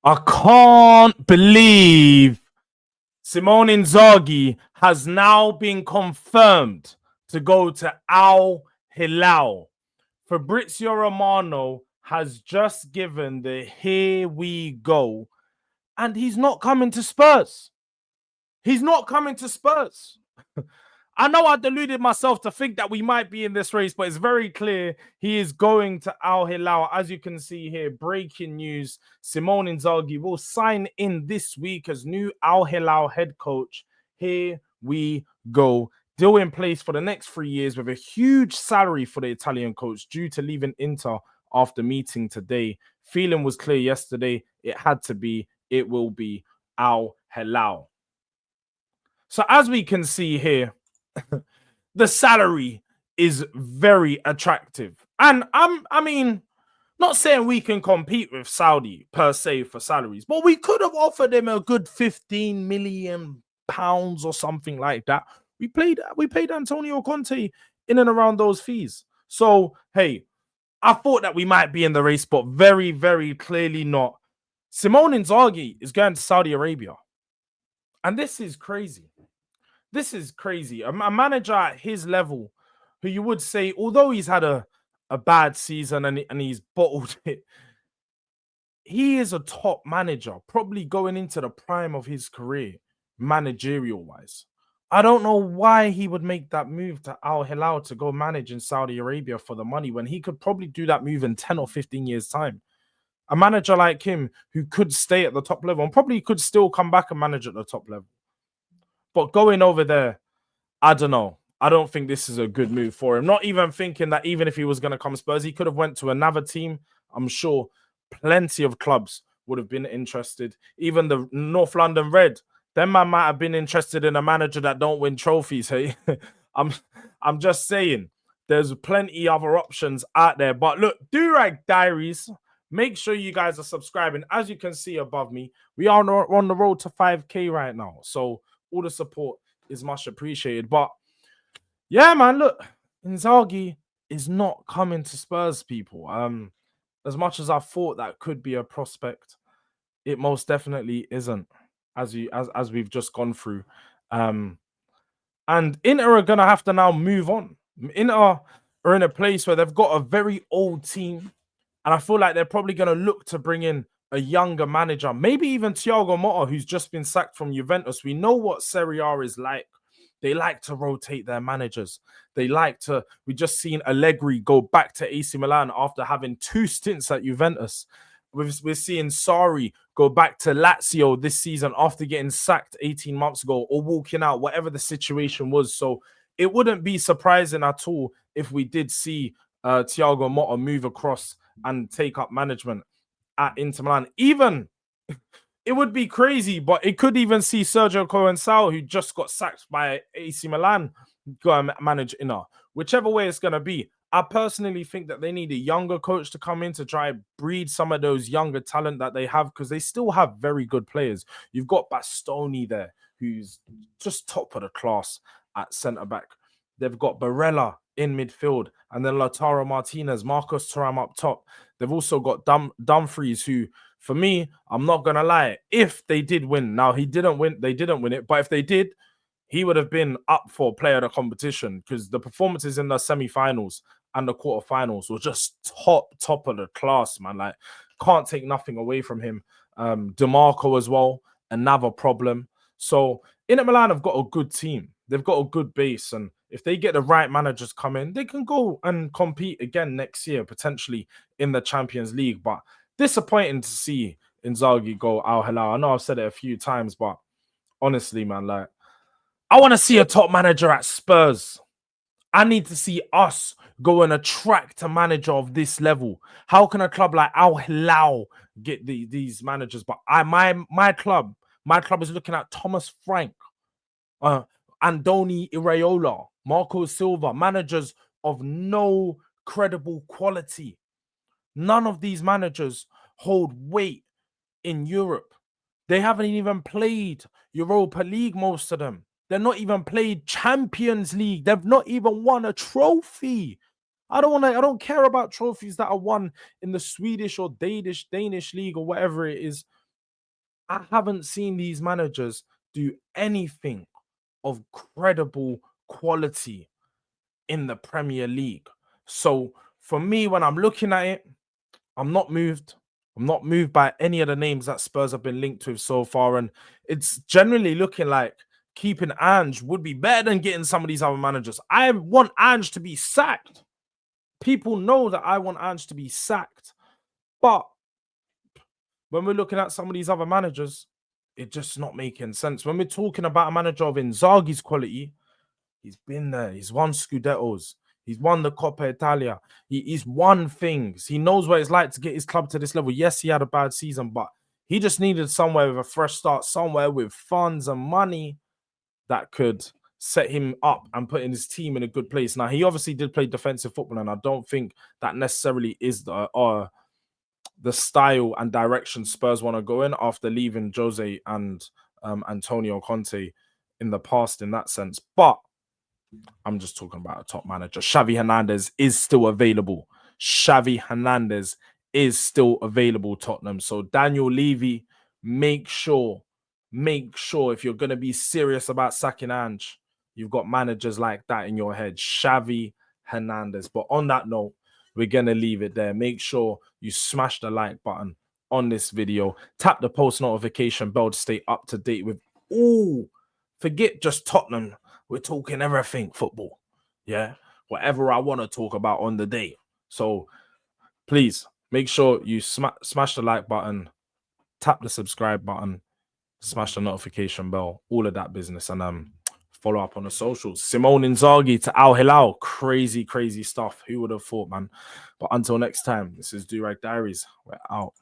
I can't believe Simone Inzaghi has now been confirmed to go to Al Hilal. Fabrizio Romano has just given the here we go, and he's not coming to Spurs. He's not coming to Spurs. I know I deluded myself to think that we might be in this race, but it's very clear he is going to Al Hilal. As you can see here, breaking news: Simone Inzaghi will sign in this week as new Al Hilal head coach. Here we go. Deal in place for the next 3 years with a huge salary for the Italian coach due to leaving Inter after meeting today. Feeling was clear yesterday. It had to be. It will be Al Hilal. So as we can see here, the salary is very attractive. And I mean, not saying we can compete with Saudi per se for salaries, but we could have offered him a good 15 million pounds or something like that. We paid Antonio Conte in and around those fees. So hey, I thought that we might be in the race, but very, very clearly not. Simone Inzaghi is going to Saudi Arabia. And this is crazy. This is crazy. A manager at his level, who you would say, although he's had a bad season and he's bottled it, he is a top manager, probably going into the prime of his career, managerial wise. I don't know why he would make that move to Al Hilal to go manage in Saudi Arabia for the money when he could probably do that move in 10 or 15 years' time. A manager like him who could stay at the top level and probably could still come back and manage at the top level. But going over there, I don't know. I don't think this is a good move for him. Not even thinking that even if he was going to come Spurs, he could have went to another team. I'm sure plenty of clubs would have been interested. Even the North London Red, them man might have been interested in a manager that don't win trophies. Hey, I'm just saying, there's plenty other options out there. But look, Durag Diaries. Make sure you guys are subscribing. As you can see above me, we are on the road to 5K right now. So all the support is much appreciated. But yeah, man, look, Inzaghi is not coming to Spurs, people. As much as I thought that could be a prospect, it most definitely isn't, as we've just gone through. And Inter are gonna have to now move on. Inter are in a place where they've got a very old team, and I feel like they're probably gonna look to bring in a younger manager, maybe even Thiago Motta, who's just been sacked from Juventus. We know what Serie A is like. They like to rotate their managers. We just seen Allegri go back to AC Milan after having 2 stints at Juventus. We're seeing Sarri go back to Lazio this season after getting sacked 18 months ago or walking out, whatever the situation was. So it wouldn't be surprising at all if we did see Thiago Motta move across and take up management at Inter Milan. Even it would be crazy, but it could even see Sergio Conceição, who just got sacked by AC Milan, go and manage Inter. Whichever way it's going to be, I personally think that they need a younger coach to come in to try and breed some of those younger talent that they have, because they still have very good players. You've got Bastoni there, who's just top of the class at centre-back. They've got Barella in midfield, and then Lautaro Martinez, Marcos Thuram up top. They've also got Dumfries, who, for me, I'm not gonna lie, if they did win, now they didn't win it, but if they did, he would have been up for player of the competition, because the performances in the semi-finals and the quarterfinals were just top of the class, man. Like, can't take nothing away from him. DeMarco as well, another problem. So Inter Milan have got a good team. They've got a good base, and if they get the right managers come in, they can go and compete again next year, potentially in the Champions League. But disappointing to see Inzaghi go Al Hilal. I know I've said it a few times, but honestly, man, like, I want to see a top manager at Spurs. I need to see us go and attract a manager of this level. How can a club like Al Hilal get these managers? But my club is looking at Thomas Frank, Andoni Iraola, Marco Silva, managers of no credible quality. None of these managers hold weight in Europe. They haven't even played Europa League, most of them. They're not even played Champions League. They've not even won a trophy. I don't care about trophies that are won in the Swedish or Danish league or whatever it is. I haven't seen these managers do anything of credible quality in the Premier League. So for me, when I'm looking at it, I'm not moved. I'm not moved by any of the names that Spurs have been linked with so far. And it's generally looking like keeping Ange would be better than getting some of these other managers. I want Ange to be sacked. People know that I want Ange to be sacked. But when we're looking at some of these other managers, it's just not making sense. When we're talking about a manager of Inzaghi's quality, he's been there. He's won Scudettos. He's won the Coppa Italia. He's won things. He knows what it's like to get his club to this level. Yes, he had a bad season, but he just needed somewhere with a fresh start, somewhere with funds and money that could set him up and put in his team in a good place. Now, he obviously did play defensive football, and I don't think that necessarily is the style and direction Spurs want to go in after leaving Jose and Antonio Conte in the past in that sense. But I'm just talking about a top manager. Xavi Hernandez is still available. Xavi Hernandez is still available, Tottenham. So Daniel Levy, make sure if you're going to be serious about sacking Ange, you've got managers like that in your head. Xavi Hernandez. But on that note, we're going to leave it there. Make sure you smash the like button on this video. Tap the post notification bell to stay up to date with all. Forget just Tottenham. We're talking everything football. Yeah. Whatever I want to talk about on the day. So please make sure you smash the like button, tap the subscribe button, smash the notification bell, all of that business, and follow up on the socials. Simone Inzaghi to Al Hilal. Crazy, crazy stuff. Who would have thought, man? But until next time, this is Durag Diaries. We're out.